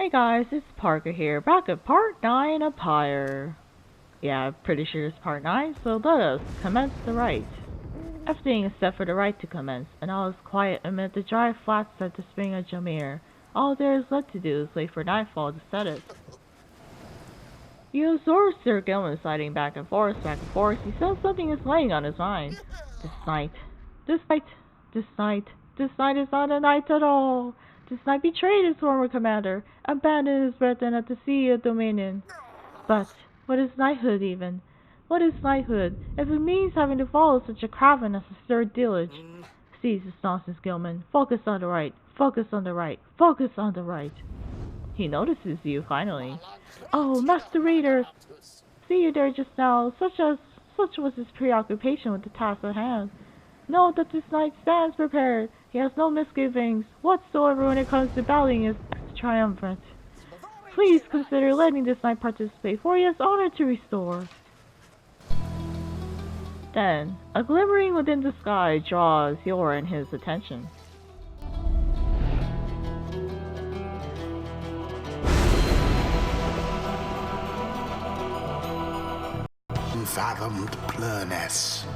Hey guys, it's Parker here, back at part 9 of Pyre. Yeah, I'm pretty sure it's part 9, so let us commence the rite. Everything except for the rite to commence, and all is quiet amid the dry flats at the spring of Jameer. All there is left to do is wait for nightfall to set it. You observe Sir Gilman sliding back and forth, he says something is weighing on his mind. This night, this night is not a night at all. This night betrayed his former commander, abandoned his brethren at the Sea of Dominion. But what is knighthood even? What is knighthood, if it means having to follow such a craven as the Sir Dillage? Cease this nonsense, Gilman. Focus on the right. Focus on the right. Focus on the right. He notices you, finally. Oh, Master Reader! See you there just now. Such was his preoccupation with the task at hand. Know that this knight stands prepared. He has no misgivings whatsoever when it comes to battling his triumphant. Please consider letting this knight participate, for he has honor to restore. Then, a glimmering within the sky draws your and his attention. Unfathomed plurness.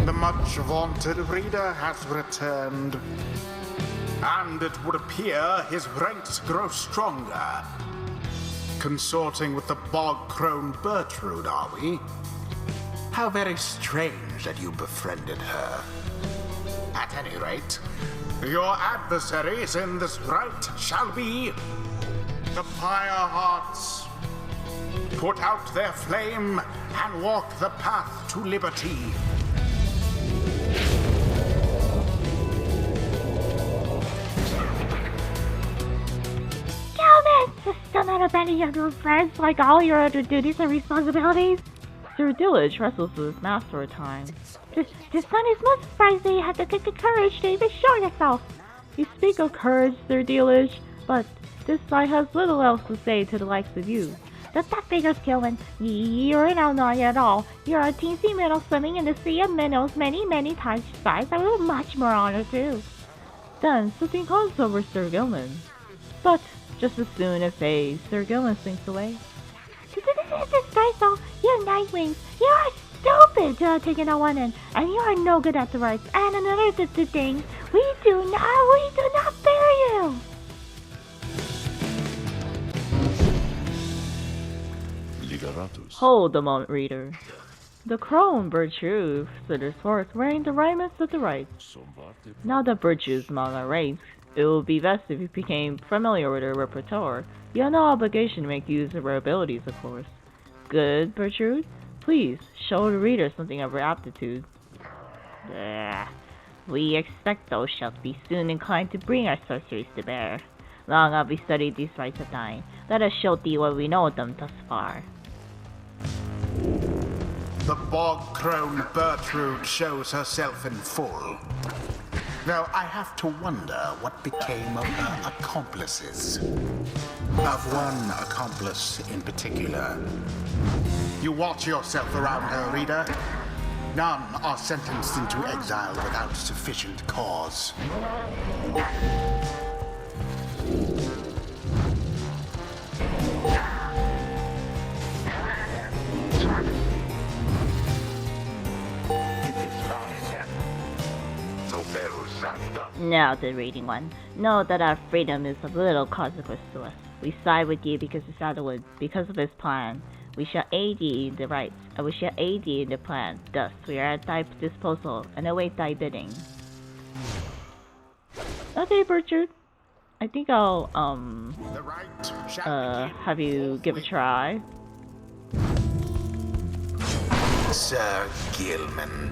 The much vaunted reader has returned, and it would appear his ranks grow stronger. Consorting with the bog-crone Bertrude, are we? How very strange that you befriended her. At any rate, your adversaries in this rite shall be the Pyrehearts. Put out their flame and walk the path to liberty. Still not abandon your new friends like all your other duties and responsibilities? Sir Dillage wrestles with his mask for a time. This son is most surprised that you had to take the courage to even show yourself. You speak of courage, Sir Dillage, but this knight has little else to say to the likes of you. That figures, Gilman. You're an outlaw at all. You're a teensy minnow swimming in the sea of minnows many times your size. I would much more honor too. Then something comes over Sir Gilman. But just as soon as Sir Gilman slinks away. Disgraceful! You Nightwings! You are stupid to have taken a one in, and you are no good at the rights. And another thing, we do not bear you! Hold a moment, reader. The crone Bertrude slithers forth wearing the raiments of the rights. Now that Bertrude is among our ranks, it would be best if you became familiar with her repertoire. You have no obligation to make use of her abilities, of course. Good, Bertrude? Please, show the reader something of her aptitude. We expect thou shalt be soon inclined to bring our sorceries to bear. Long have we studied these rites of thine. Let us show thee what we know of them thus far. The bog-crone Bertrude shows herself in full. Though I have to wonder what became of her accomplices. Of one accomplice in particular. You watch yourself around her, reader. None are sentenced into exile without sufficient cause. Now the reading one. Know that our freedom is of little consequence to us. We side with you because of his plan. We shall aid ye in the rights, and we shall aid ye in the plan. Thus, we are at thy disposal, and await thy bidding. Okay, Bertrude. I think I'll, have you give a try. Sir Gilman.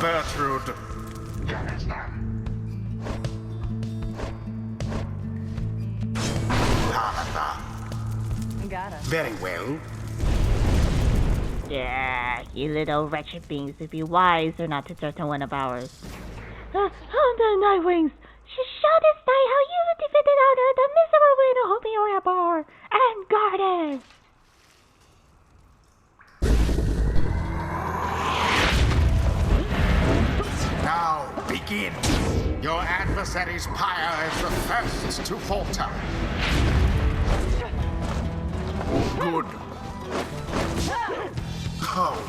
Bertrude. Got him. Very well. Yeah, you little wretched beings, it'd be wiser not to threaten one of ours. The Nightwings! Show this night how you defeated honor the miserable widow whom you abhor and guarded! adversary's pyre is the first to falter. Good. Oh.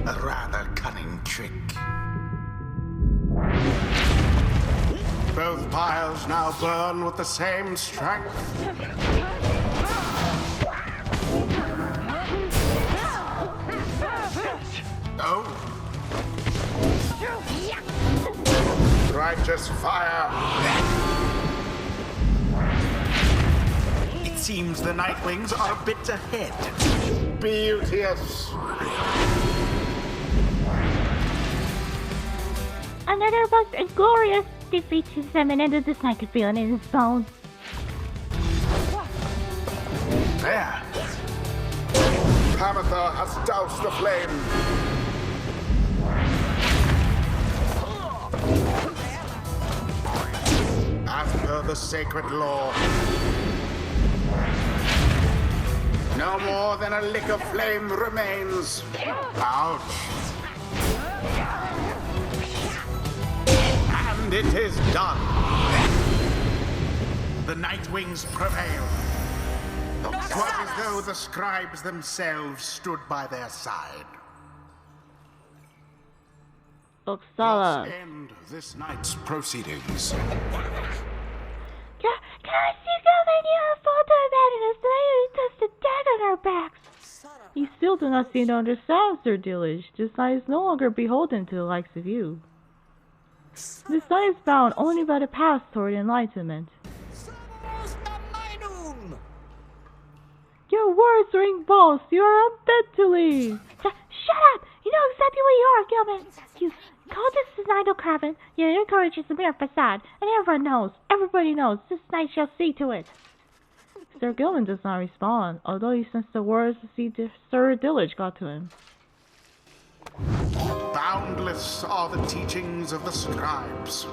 A rather cunning trick. Both pyres now burn with the same strength. Oh. Righteous fire. It seems the Nightwings are a bit ahead. Beauteous. Another was inglorious defeat to summon into this night could feel it in his bones. There. Pamatha has doused the flame. As per the sacred law, no more than a lick of flame remains. Ouch. And it is done. The Nightwings prevail. Quite as though the scribes themselves stood by their side. Oksala. Let's end this night's proceedings. Can I see how many are photo about us? They touched the dead on our backs. You still do not seem to understand, Sir Dillage. This night is no longer beholden to the likes of you. This night is bound only by the path toward enlightenment. Your words ring false. You are unfit to lead. Shut up! You know exactly what you are, Gilman. You call this an idle cabin, yet it encourages a mere facade, and everybody knows, this night shall see to it. Sir Gilman does not respond, although he sensed the words Sir Dillage got to him. Boundless are the teachings of the scribes.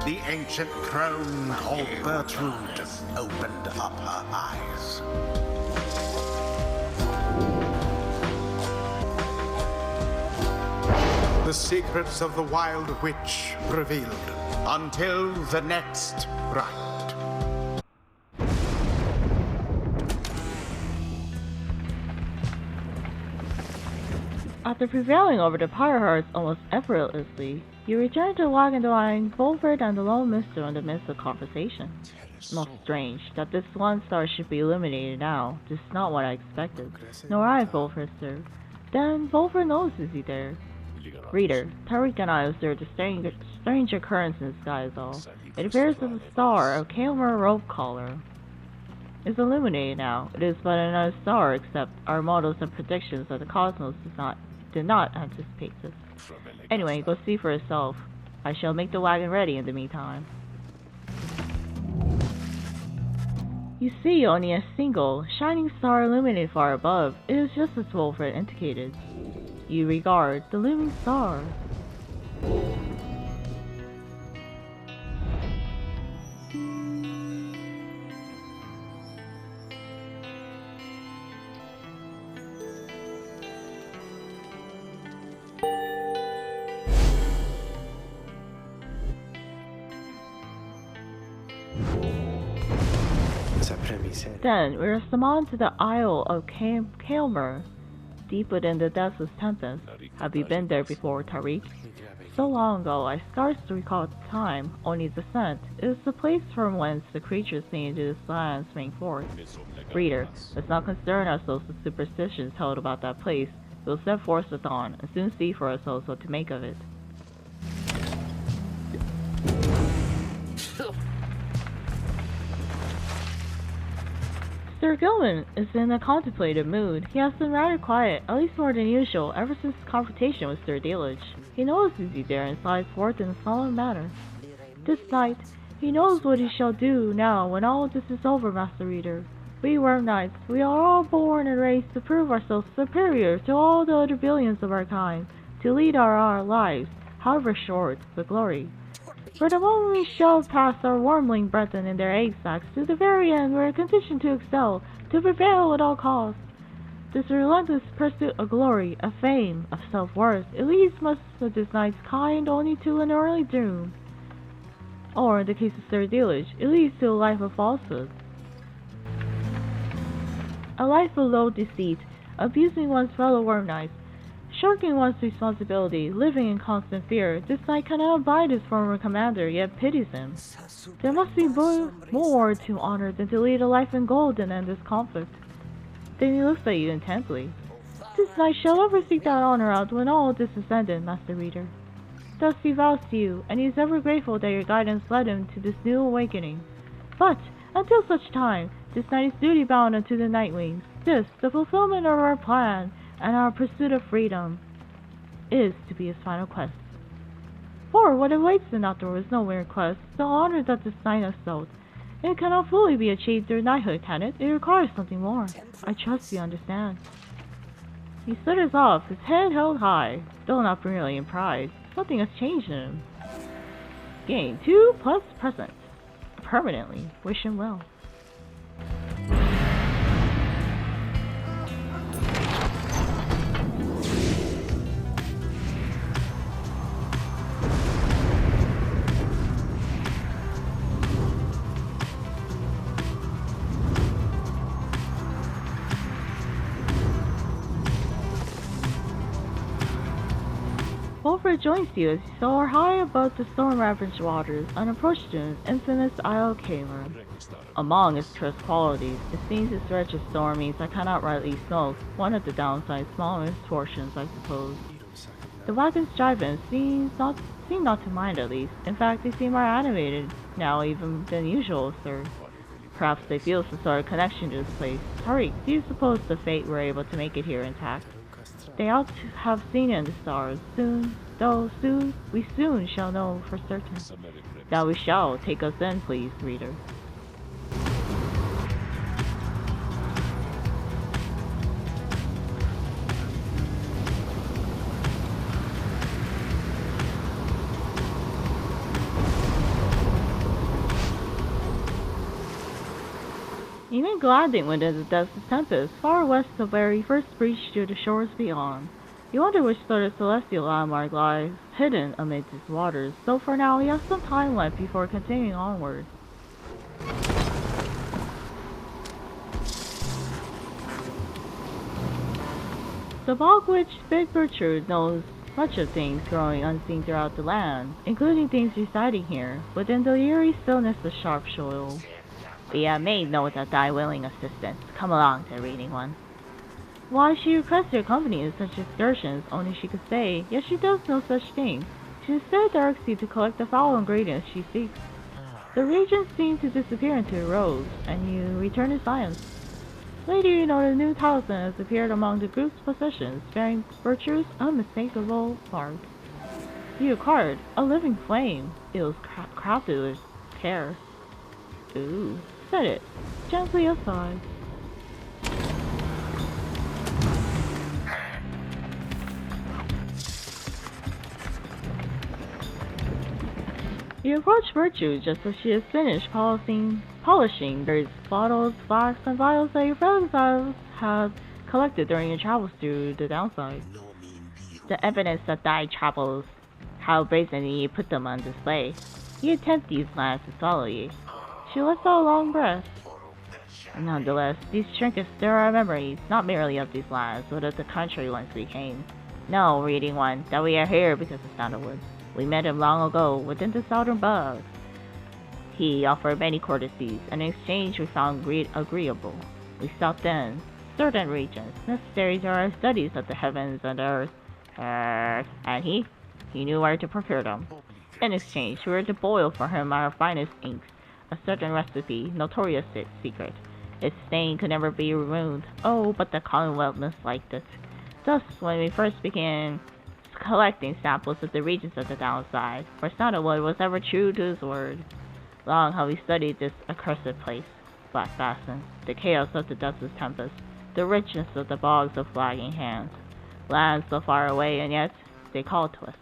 The ancient crone called Bertrude opened up her eyes. The secrets of the Wild Witch revealed until the next rite. After prevailing over the Pyrehearts almost effortlessly, you return to Wagendoine, Volford, and the lone mister in the midst of conversation. Most strange that this one star should be illuminated now. This is not what I expected. Nor I, Volford, sir. Then Volford knows is he there. Reader, Tariq and I observed a strange occurrence in the sky is all. It appears that the star of Kaelmer Rope Collar is illuminated now. It is but another star, except our models and predictions of the cosmos did not anticipate this. Anyway, go see for yourself. I shall make the wagon ready in the meantime. You see only a single, shining star illuminated far above. It is just as Wolfred indicated. You regard the looming star. Then we are summoned to the Isle of Kaelmer, deep within the Deathless Tempest. Have you been there before, Tariq? So long ago, I scarcely recall the time, only the scent. It is the place from whence the creatures seen into this land spring forth. Reader, let's not concern ourselves with superstitions held about that place. We'll set forth at dawn, and soon see for ourselves what to make of it. Sir Gilman is in a contemplative mood. He has been rather quiet, at least more than usual, ever since his confrontation with Sir Dillage. He knows he's there and slides forth in a solemn manner. This night, he knows what he shall do now when all this is over, Master Reader. We Worm Knights, we are all born and raised to prove ourselves superior to all the other billions of our kind, to lead our lives, however short, with glory. For the moment we shove past our wormling brethren in their egg sacs, to the very end we are conditioned to excel, to prevail at all costs. This relentless pursuit of glory, of fame, of self-worth, it leads most of this knight's kind only to an early doom. Or, in the case of Sir Dealage, it leads to a life of falsehood. A life of low deceit, abusing one's fellow worm knights, shirking one's responsibility, living in constant fear. This knight cannot abide his former commander, yet pities him. There must be more to honor than to lead a life in gold and end this conflict. Then he looks at you intently. This knight shall never seek that honor out when all this is ended, Master Reader. Thus he vows to you, and he is ever grateful that your guidance led him to this new awakening. But, until such time, this knight is duty-bound unto the Nightwings. This, the fulfillment of our plan, and our pursuit of freedom, is to be his final quest. For what awaits him afterward is no mere quest, the honor that this knight has sought. It cannot fully be achieved through knighthood, can it? It requires something more. I trust you understand. He stutters off, his head held high, though not merely in pride. Something has changed in him. Gain 2 plus present. Permanently. Wish him well. Wolfred joins you as you soar high above the storm-ravaged waters and approach the infamous Isle of Cameron. Among its cursed qualities, it seems its wretched storm means I cannot rightly smoke, one of the downside's small misfortunes, I suppose. The wagon's drivers seem not to mind at least. In fact, they seem more animated now even than usual, sir. Perhaps they feel some sort of connection to this place. Hurry, do you suppose the fate were able to make it here intact? They ought to have seen it in the stars. We soon shall know for certain. That we shall. Take us in, please, reader. Even gliding within the depths of tempest, far west of where he first breached to the shores beyond. You wonder which sort of celestial landmark lies hidden amid these waters, though for now he has some time left before continuing onward. The bog witch Big Gertrude knows much of things growing unseen throughout the land, including things residing here, within the eerie stillness of sharp soil. We have made note of thy willing assistance. Come along to reading one. Why, she requests your company in such excursions, only she could say, yet she does no such thing. She instead directs you to collect the foul ingredients she seeks. The regent seems to disappear into a rose, and you return to silence. Later you know the new talisman has appeared among the group's possessions, bearing Virtue's unmistakable mark. You acquired a living flame. It was crafted with care. Ooh. Set it gently aside. You approach Virtue just as she has finished polishing various bottles, flasks, and vials that your friends have collected during your travels through the downside. The evidence of thy travels, how brazenly you put them on display. You attempt these lands to swallow you. She lets out a long breath. Nonetheless, these trinkets stir our memories, not merely of these lands, but of the country whence we came. No, reading one, that we are here because of Sandalwood. We met him long ago, within the southern bugs. He offered many courtesies, and in exchange we found agreeable. We sought then certain regions, necessary to our studies of the heavens and earth. And he knew where to procure them. In exchange, we were to boil for him our finest inks, a certain recipe, notorious secret. Its stain could never be removed. Oh, but the Commonwealth misliked it. Thus, when we first began collecting samples of the regions of the downside, for Sandalwood was ever true to his word. Long have we studied this accursed place. black basins, the chaos of the Dust's tempest, the richness of the bogs of flagging hands. Lands so far away, and yet they call to us.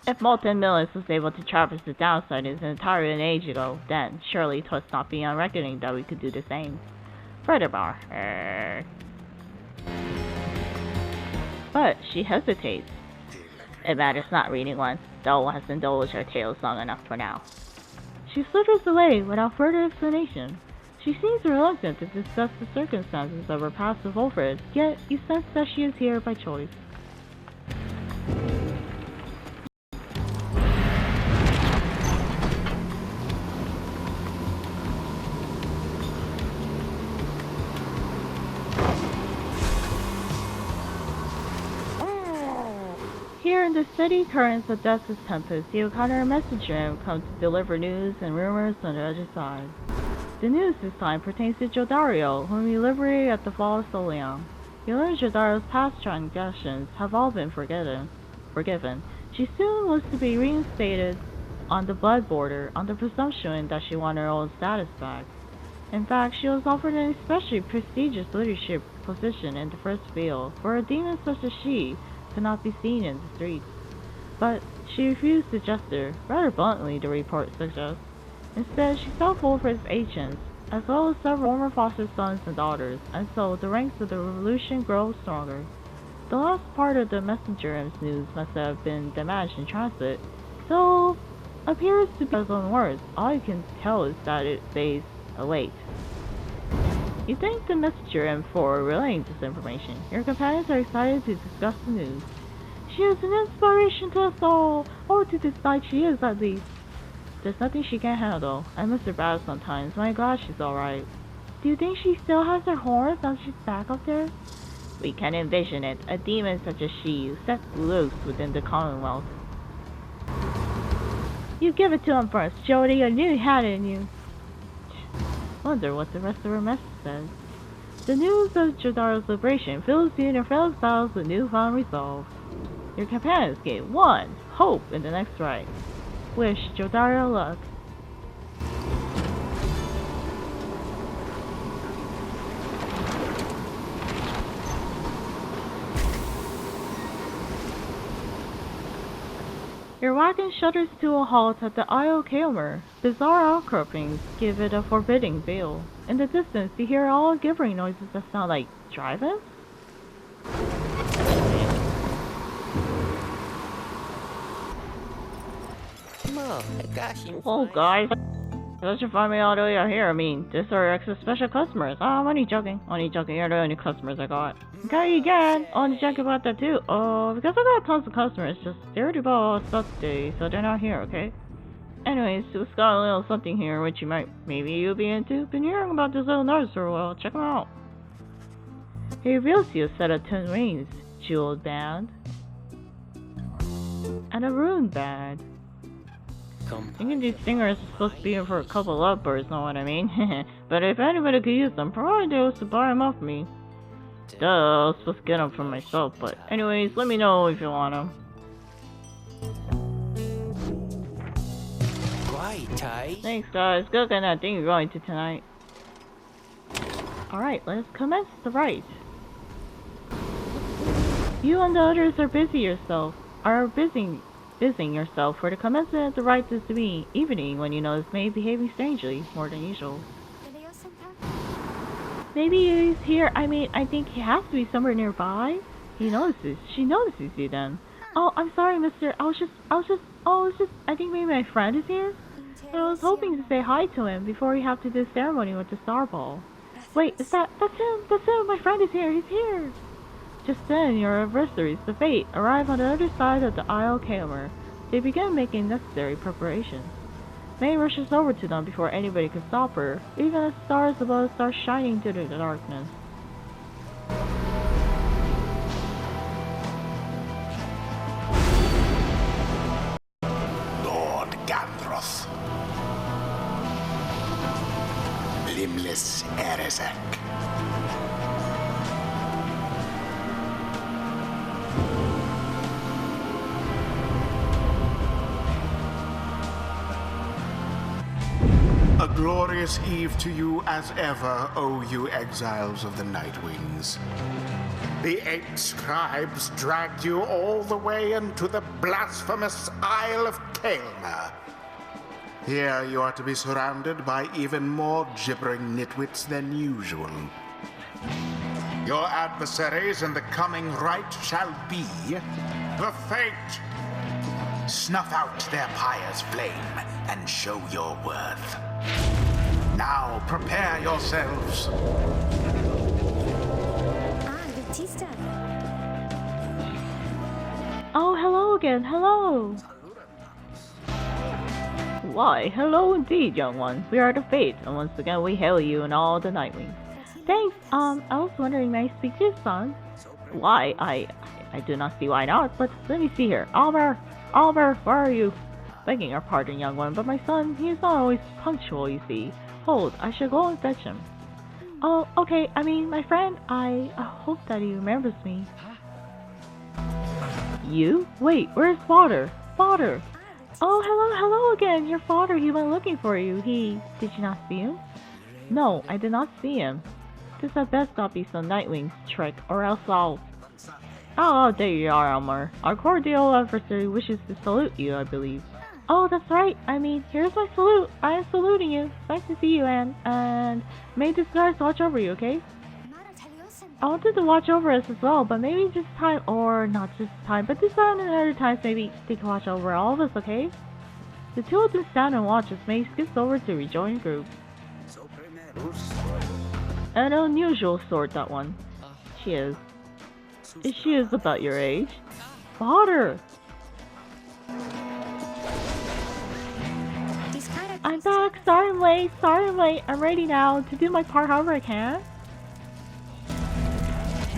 If Molten Millis was able to traverse the downside an entire age ago, then surely 'twas not beyond reckoning that we could do the same. Furthermore, but she hesitates. It matters not, reading one. Dole has indulged her tales long enough for now. She slithers away without further explanation. She seems reluctant to discuss the circumstances of her past with Wilfred, yet you sense that she is here by choice. Here in the steady currents of Death's tempest, you encounter a messenger come to deliver news and rumors on the other side. The news this time pertains to Jodario, whom you liberated at the fall of Solion. You learn Jodario's past transgressions have all been forgiven. She soon was to be reinstated on the blood border on the presumption that she won her old status back. In fact, she was offered an especially prestigious leadership position in the first field, for a demon such as she could not be seen in the streets. But she refused to gesture, rather bluntly the report suggests. Instead, she sought Wilfred's agents, as well as several former foster sons and daughters, and so the ranks of the revolution grow stronger. The last part of the messenger's news must have been damaged in transit, so appears to be his own words. All you can tell is that it says, await. You thank the messenger for relaying this information. Your companions are excited to discuss the news. She is an inspiration to us all, or to this night she is at least. There's nothing she can't handle. I miss her bad sometimes. My God, she's alright. Do you think she still has her horns now she's back up there? We can envision it, a demon such as she, set loose within the Commonwealth. You give it to him first, Jody. I knew you had it in you. Wonder what the rest of her message says. The news of Jodario's liberation fills you in your fellow battles with newfound resolve. Your companions gain one hope in the next fight. Wish Jodario luck. Your wagon shudders to a halt at the Isle Kaomer. Bizarre outcroppings give it a forbidding feel. In the distance, you hear all gibbering noises that sound like drive-ins? Oh, guys. Let's just find me all the way out here. I mean, these are extra special customers. Oh, I'm only joking. Only joking. You're the only customers I got. Okay, again. Only joking about that too. Oh, because I got tons of customers. Just they're the boss today, so they're not here, okay? Anyways, we've got a little something here which maybe you'll be into. Been hearing about this little nurse for a while. Check them out. He reveals to you a set of 10 rings, jeweled band, and a rune band. Thinking these stingers are supposed to be for a couple of uppers, know what I mean? But if anybody could use them, probably they was to buy them off me. Duh, I was supposed to get them for myself, but anyways, let me know if you want them. Thanks guys, good looking at thing you're going to tonight. Alright, let's commence the rite. You and the others are busying yourself for the commencement of the rite this evening when you notice May behaving strangely, more than usual. Maybe he's here. I mean, I think he has to be somewhere nearby. She notices you then. Oh, I'm sorry, mister. I think maybe my friend is here. I was hoping to say hi to him before we have to do the ceremony with the star ball. Wait, that's him, my friend is here, he's here. Just then, your adversaries, the Fate, arrive on the other side of the Isle Kaomer. They begin making necessary preparations. May rushes over to them before anybody can stop her, even as stars above start shining through the darkness. Lord Gandroth. Limbless Erezek. A glorious eve to you as ever, O you exiles of the Nightwings. The 8 scribes dragged you all the way into the blasphemous Isle of Kaelma. Here you are to be surrounded by even more gibbering nitwits than usual. Your adversaries in the coming rite shall be the Fate. Snuff out their Pyre's flame and show your worth. Now prepare yourselves. Batista. Oh, hello again, hello! Why, hello indeed, young one. We are the Fate, and once again we hail you and all the Nightwings. Thanks, I was wondering, may I speak to your son? Why, I do not see why not, but let me see here. Albert, where are you? Begging your pardon, young one, but my son, he is not always punctual, you see. Hold, I shall go and fetch him. Oh, okay, I mean, my friend, I hope that he remembers me. You? Wait, where's Father? Father! Oh, hello again, your father, he went looking for you. Did you not see him? No, I did not see him. This had best not be some Nightwing's trick, or else I'll... Oh, there you are, Elmer. Our cordial adversary wishes to salute you, I believe. Oh, that's right. I mean, here's my salute. I am saluting you. It's nice to see you, and may this guard watch over you, okay? I wanted to watch over us as well, but maybe this time, or not just this time, but this time and other times maybe they can watch over all of us, okay? The two of them stand and watch as May skips over to rejoin the group. An unusual sort, that one. She is. She is about your age. Father! I'm back. Sorry I'm late. I'm ready now to do my part however I can.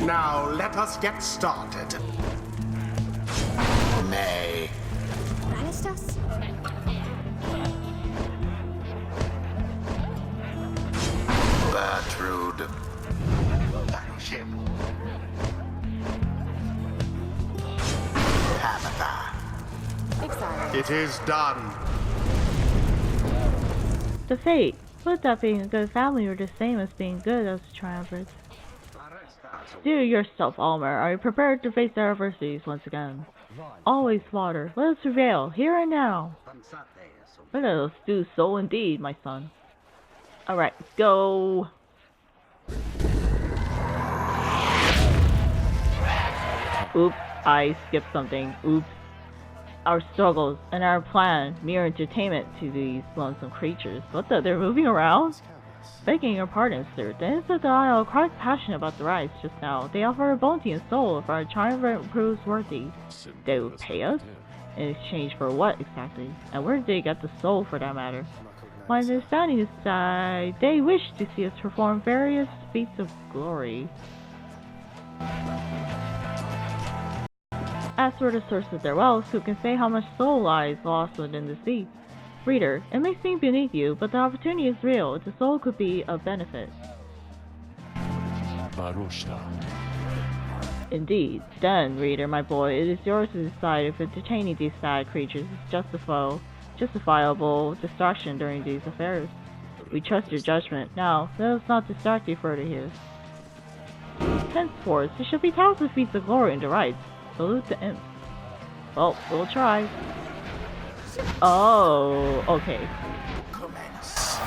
Now let us get started. May. Gertrude. Tabitha. It is done. The Fate. Would that being a good family were the same as being good as the triumvirate? Do yourself, Almer. Are you prepared to face their adversities once again? Always, Father. Let us prevail, here and now. Let us do so indeed, my son. Alright, go. Oops, I skipped something. Oops. Our struggles and our plan, mere entertainment to these lonesome creatures. What the? They're moving around? Begging your pardon, sir. The Inns of the Isle are quite passionate about the rites just now. They offer a bounty and soul if our triumvirate proves worthy. They would pay us? In exchange for what exactly? And where did they get the soul for that matter? My understanding is that they wish to see us perform various feats of glory. As for the source of their wealth, who can say how much soul lies lost within the sea? Reader, it may seem beneath you, but the opportunity is real. The soul could be of benefit. Indeed. Then, reader, my boy, it is yours to decide if entertaining these sad creatures is justifiable distraction during these affairs. We trust your judgment. Now, let us not distract you further here. Henceforth, it shall be tasked with feats of glory and the rites. Salute the imps. Well, we'll try. Oh, okay. Commence.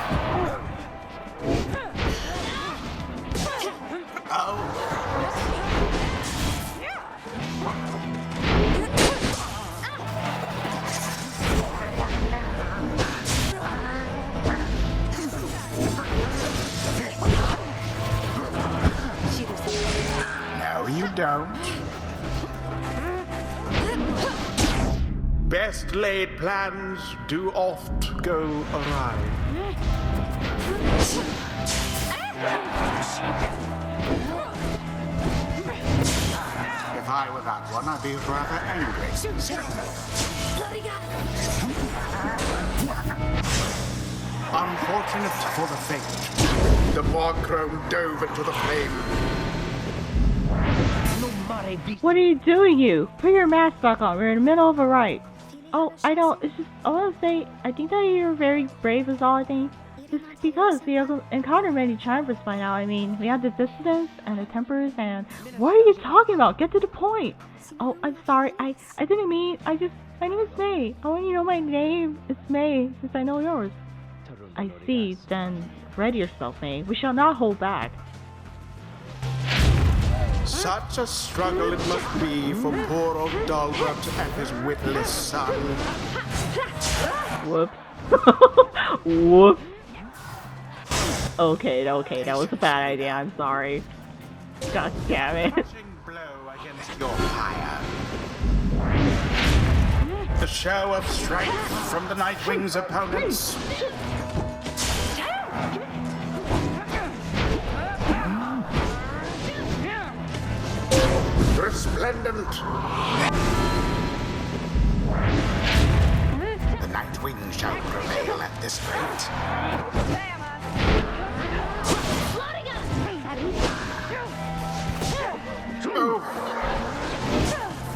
Oh. No, you don't. Best laid plans do oft go awry. If I were that one, I'd be rather angry. Unfortunate for the Fate, the Bog-Crone dove into the flame. What are you doing, you? Put your mask back on. We're in the middle of a rite. Oh, I don't. It's just, I want to say, I think that you're very brave is all I think. It's because we have encountered many chambers by now. I mean, we have the dissidents and the tempers and... What are you talking about? Get to the point! Oh, I'm sorry. I didn't mean... My name is May. I want you to know my name is May, since I know yours. I see. Then, ready yourself, May. We shall not hold back. Such a struggle it must be for poor old Dalbert and his witless son. Whoops. Whoops. Okay, that was a bad idea. I'm sorry. God damn it. Crushing blow against your Pyre. The show of strength from the Nightwing's opponents. Resplendent. The Nightwing shall prevail at this rate. Oh.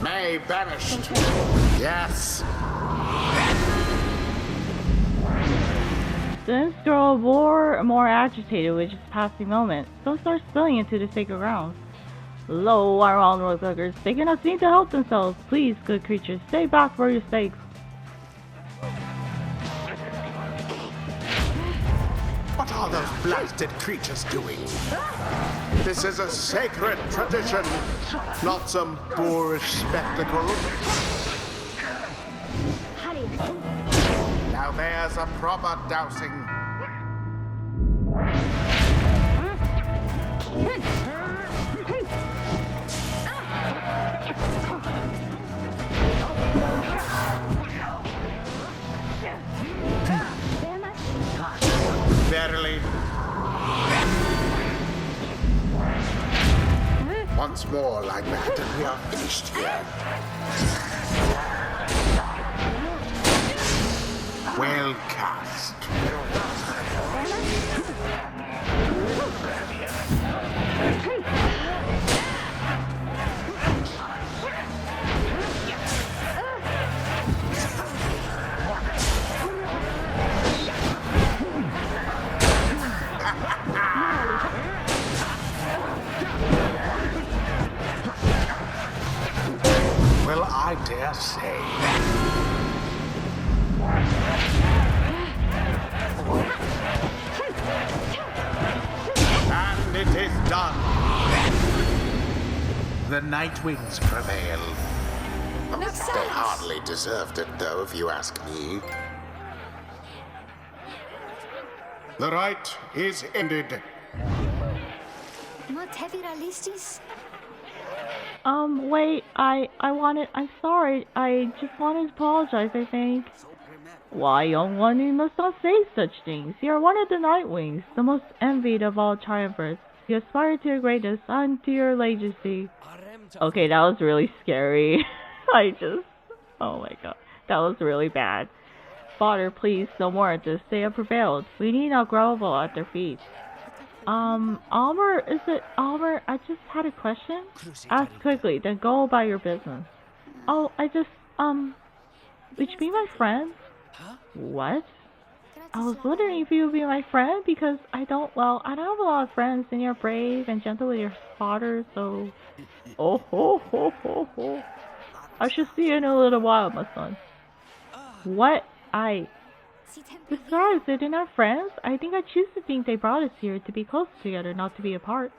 May banished. Yes. Since grow more agitated with each passing moment, so start spilling into the sacred grounds. Lo, our onlookers, they cannot seem to help themselves. Please, good creatures, stay back for your sakes. What are those blasted creatures doing? This is a sacred tradition, not some boorish spectacle. Now there's a proper dousing. Verily. Once more like that, and we are finished here. Well cast. Well, I dare say. And it is done. The Nightwings prevail. They hardly deserved it, though, if you ask me. The rite is ended. Wait, I'm sorry, I just wanted to apologize, I think. Why, young one, you must not say such things. You are one of the Nightwings, the most envied of all triumvirs. You aspire to your greatness and to your legacy. Okay, that was really scary. Oh my god, that was really bad. Father, please, no more of this. They have prevailed. We need not grovel at their feet. Almer, is it Almer? I just had a question. Ask quickly, then go about your business. Oh, would you be my friend? What? I was wondering if you would be my friend because I don't have a lot of friends and you're brave and gentle with your father, so... Oh ho ho ho ho. I shall see you in a little while, my son. What? Besides, they're not friends. I think I choose to think they brought us here to be close together, not to be apart.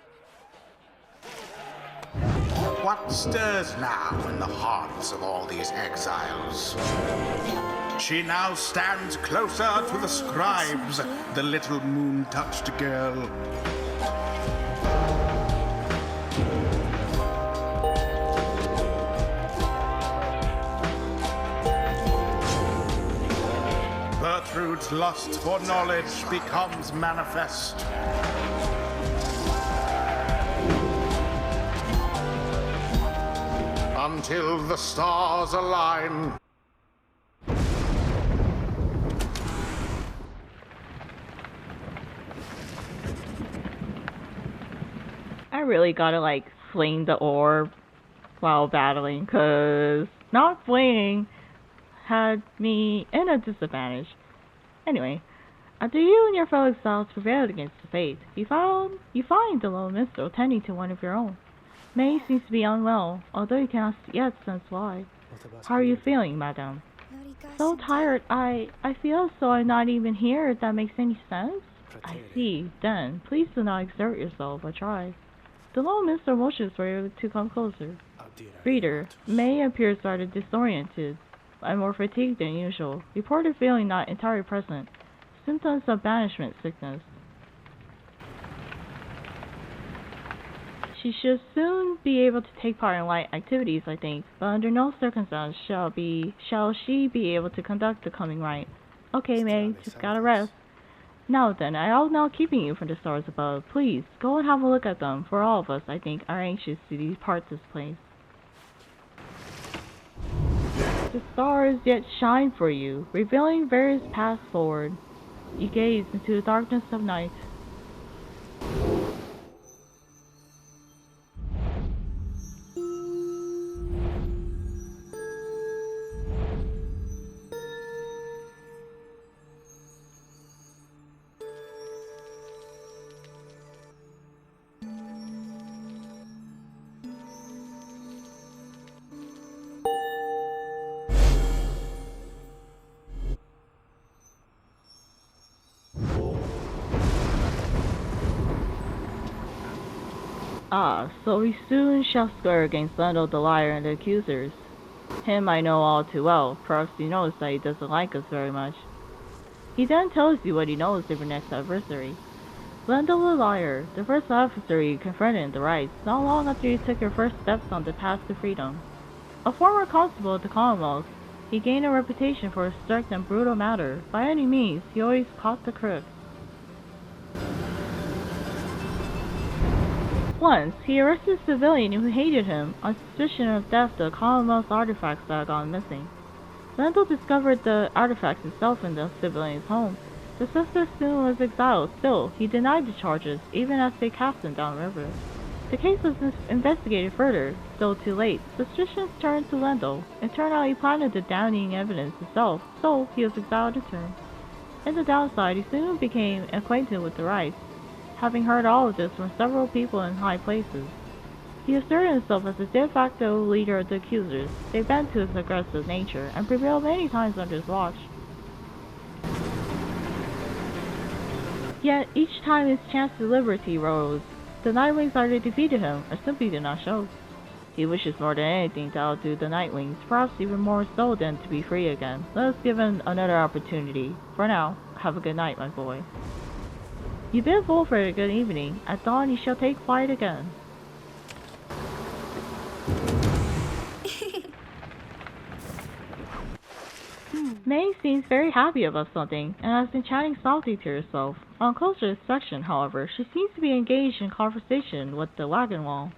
What stirs now in the hearts of all these exiles? She now stands closer to the scribes, the little moon-touched girl. Gertrude's lust for knowledge becomes manifest. Until the stars align. I really gotta fling the orb while battling, cause not flinging had me in a disadvantage. Anyway, After you and your fellow exiles prevailed against the fate, you find the lone minstrel tending to one of your own. May seems to be unwell, although you cannot yet sense why. How are you feeling, madame? So tired, I feel as though I'm not even here, if that makes any sense. I see. Then, please do not exert yourself or try. The lone minstrel motions for you to come closer. Reader, May appears rather disoriented and more fatigued than usual. Reported feeling not entirely present. Symptoms of banishment sickness. She should soon be able to take part in light activities, I think, but under no circumstance shall she be able to conduct the coming rite. Okay, May, just gotta rest. Now then, I am not keeping you from the stars above. Please, go and have a look at them, for all of us, I think, are anxious to depart this place. The stars yet shine for you, revealing various paths forward. You gaze into the darkness of night. Ah, so we soon shall square against Lendl the liar and the accusers. Him I know all too well. Perhaps you notice that he doesn't like us very much. He then tells you what he knows of your next adversary. Lendl the liar, the first adversary you confronted in the rites, not long after you took your first steps on the path to freedom. A former constable of the Commonwealth, he gained a reputation for a strict and brutal manner. By any means, he always caught the crook. Once, he arrested a civilian who hated him on suspicion of theft of Commonwealth artifacts that had gone missing. Lendl discovered the artifacts himself in the civilian's home. The sister soon was exiled. Still, he denied the charges, even as they cast him downriver. The case was investigated further, though too late. Suspicions turned to Lendl. It turned out he planted the damning evidence himself, so he was exiled in turn. In the downside, he soon became acquainted with the rites, having heard all of this from several people in high places. He asserted himself as the de facto leader of the accusers. They bent to his aggressive nature, and prevailed many times under his watch. Yet, each time his chance to liberty rose, the Nightwings either defeated him, or simply did not show. He wishes more than anything to outdo the Nightwings, perhaps even more so than to be free again. Let us give him another opportunity. For now, have a good night, my boy. You bid Wolfred a good evening. At dawn you shall take flight again. May seems very happy about something, and has been chatting softly to herself. On closer inspection, however, she seems to be engaged in conversation with the wagon wall.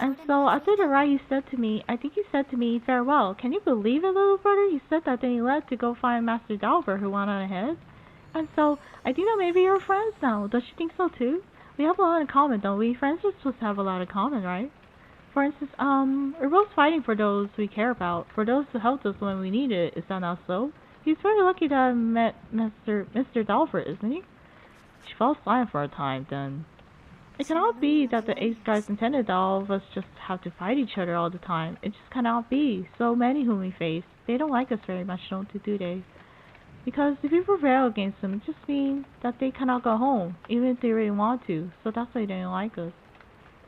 And so, after the ride, I think you said to me, farewell. Can you believe it, little brother? You said that then you left to go find Master Dalver, who went on ahead. And so, I think that maybe you're friends now. Does she think so too? We have a lot in common, don't we? Friends are supposed to have a lot in common, right? For instance, we're both fighting for those we care about, for those who helped us when we needed it. Is that not so? He's very lucky to have met Mr. Dalver, isn't he? She falls silent for a time, then. It cannot be that the ace guys intended that all of us just have to fight each other all the time. It just cannot be. So many whom we face, they don't like us very much, don't they, do they? Because if we prevail against them, it just means that they cannot go home, even if they really want to, so that's why they don't like us.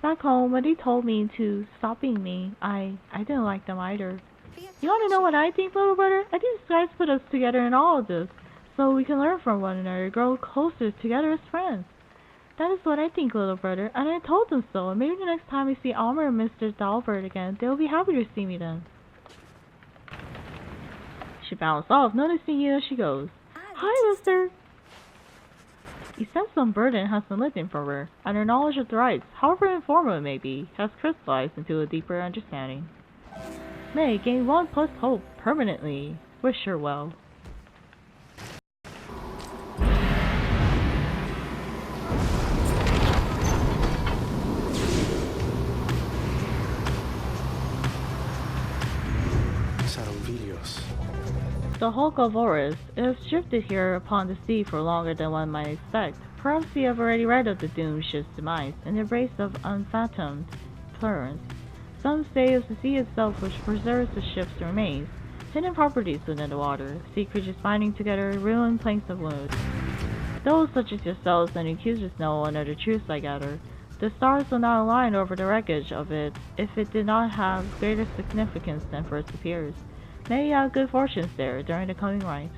Back home, when they told me to stop being me, I didn't like them either. You want to know what I think, little brother? I think these guys put us together in all of this, so we can learn from one another, grow closer together as friends. That is what I think, little brother, and I told them so, and maybe the next time we see Almer and Mr. Dalbert again, they will be happy to see me then. She bounced off, noticing you as she goes. Hi, mister! You sense some burden has been lifted from her, and her knowledge of the rites, however informal it may be, has crystallized into a deeper understanding. May gain 1 plus hope permanently. Wish her well. the Hulk of Horus, it has drifted here upon the sea for longer than one might expect. Perhaps we have already read of the doomed ship's demise, in the embrace of unfathomed currents. Some say it's the sea itself which preserves the ship's remains, hidden properties within the water, sea creatures binding together ruined planks of wood. Those such as yourselves and accusers know another truth, I gather. The stars will not align over the wreckage of it if it did not have greater significance than first appears. May you have good fortunes there during the coming rite.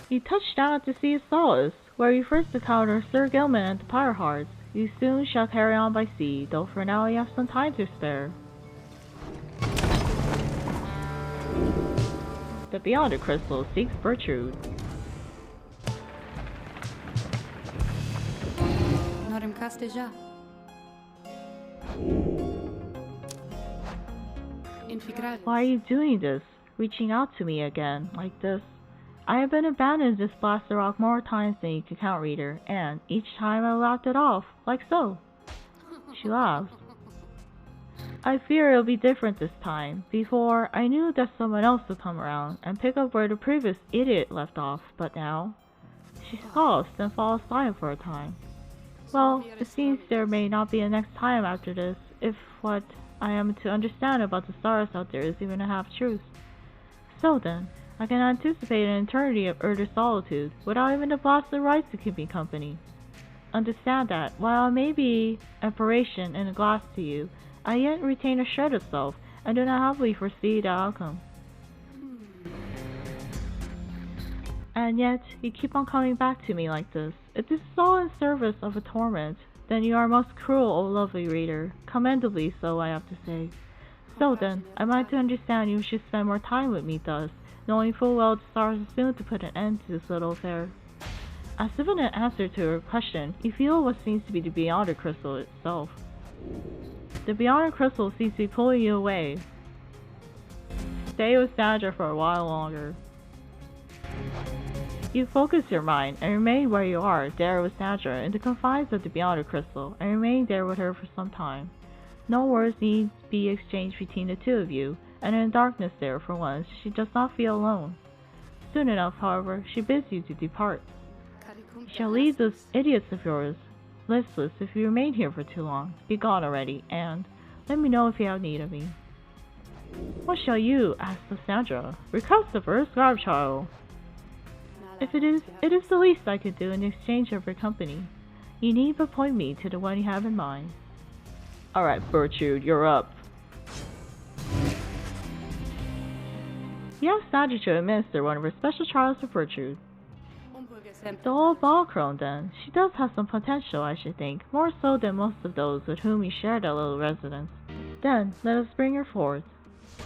You touched down at the Sea of Solace, where you first encountered Sir Gilman and the Pyrehearts. You soon shall carry on by sea, though for now you have some time to spare. The Beyond the Crystal seeks Bertrude. Norm Casteja. Infiltrate. Why are you doing this? Reaching out to me again, like this? I have been abandoned this blasted rock more times than you can count, reader, and each time I laughed it off, like so. She laughed. I fear it'll be different this time. Before, I knew that someone else would come around and pick up where the previous idiot left off, but now... She scoffs and falls silent for a time. Well, it seems there may not be a next time after this, if what I am to understand about the stars out there is even a half-truth. So then, I can anticipate an eternity of utter solitude, without even the blasted rights to keep me company. Understand that, while I may be apparition in a glass to you, I yet retain a shred of self, and do not happily foresee the outcome. And yet, you keep on coming back to me like this. If this is all in service of a torment, then you are most cruel, O lovely reader. Commendably so, I have to say. So then, am I to understand you should spend more time with me thus, knowing full well the stars are soon to put an end to this little affair? As if in an answer to her question, you feel what seems to be the Beyond the Crystal itself. The Beyond the Crystal seems to be pulling you away. Stay with Sandra for a while longer. You focus your mind and remain where you are, there with Sandra, in the confines of the Beyond the Crystal, and remain there with her for some time. No words need be exchanged between the two of you, and in darkness there, for once, she does not feel alone. Soon enough, however, she bids you to depart. You shall leave those idiots of yours listless if you remain here for too long. Be gone already, and let me know if you have need of me. What shall you ask of Sandra? Request of her, scribe child. If it is the least I could do in exchange of your company. You need but point me to the one you have in mind. Alright, Bertrude, you're up. You have Sandra to administer one of her special trials for Bertrude. The old ball crone, then. She does have some potential, I should think, more so than most of those with whom you share that little residence. Then, let us bring her forth.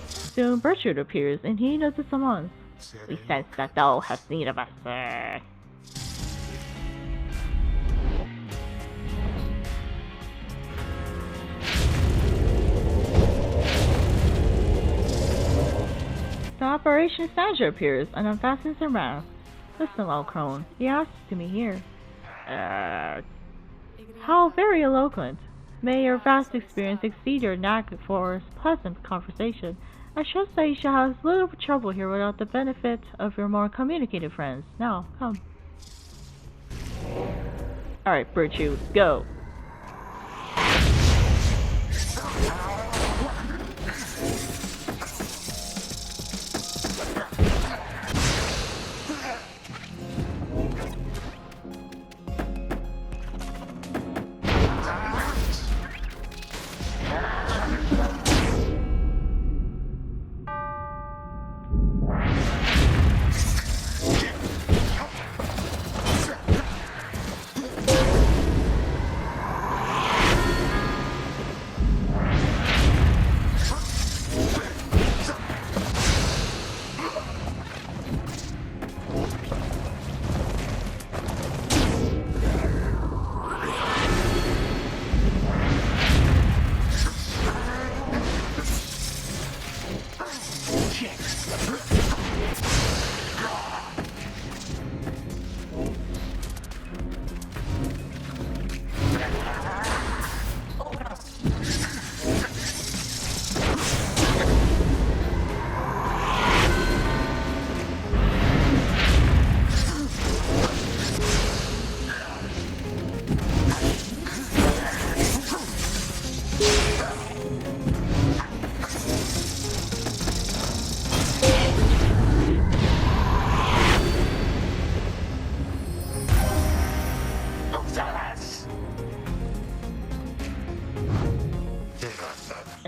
Soon Bertrude appears, and he does the summons. We sense that thou hast need of us, sir. The Operation Sandra appears and unfastens her mask. Listen, well, crone, he asks to me here. How very eloquent. May your vast experience exceed your knack for pleasant conversation. I trust that you shall have little trouble here without the benefit of your more communicative friends. Now, come. Alright, Bertrude, go.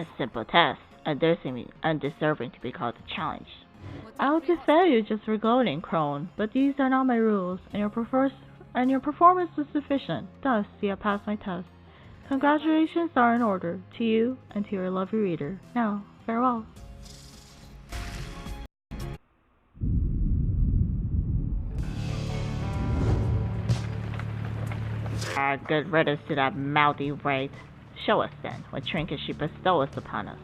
A simple test, undeserving to be called a challenge. I will defend you just for gloating, Crone, but these are not my rules, and your performance was sufficient. Thus, you have passed my test. Congratulations are in order, to you and to your lovely reader. Now, farewell. Good riddance to that mouthy wraith. Show us then, what trinkets she bestows upon us.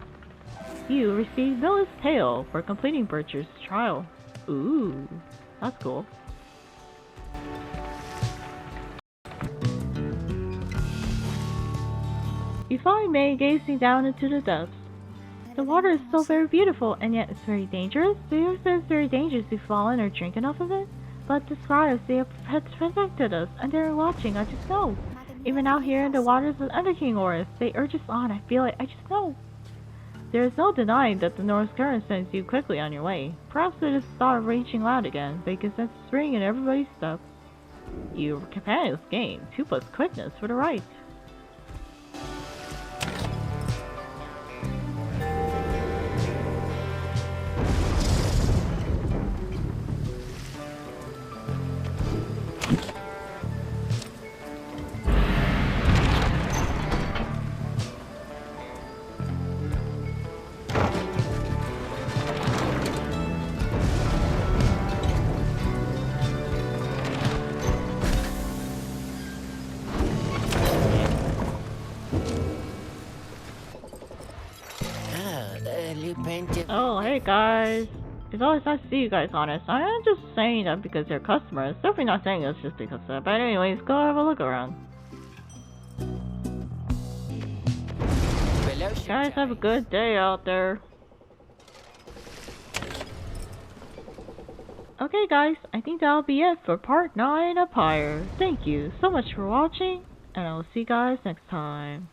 You received Villa's Tail for completing Bircher's trial. Ooh, that's cool. You find May gazing down into the depths. The water is so very beautiful, and yet it's very dangerous. Do you say it's very dangerous to fall in or drink enough of it? But the scribes, they have protected us, and they're watching, I just know. Even out here in the waters of Underking Orris, they urge us on, I feel it, I just know. There is no denying that the North Current sends you quickly on your way. Perhaps it is the thought of reaching land again, they can sense spring in everybody's step. Your companions gain 2+ quickness for the right. Oh, hey guys. It's always nice to see you guys, honest. I am just saying that because they're customers. Definitely not saying this just because of that. But anyways, go have a look around. Guys, have a good day out there. Okay guys, I think that'll be it for part 9 of Pyre. Thank you so much for watching, and I will see you guys next time.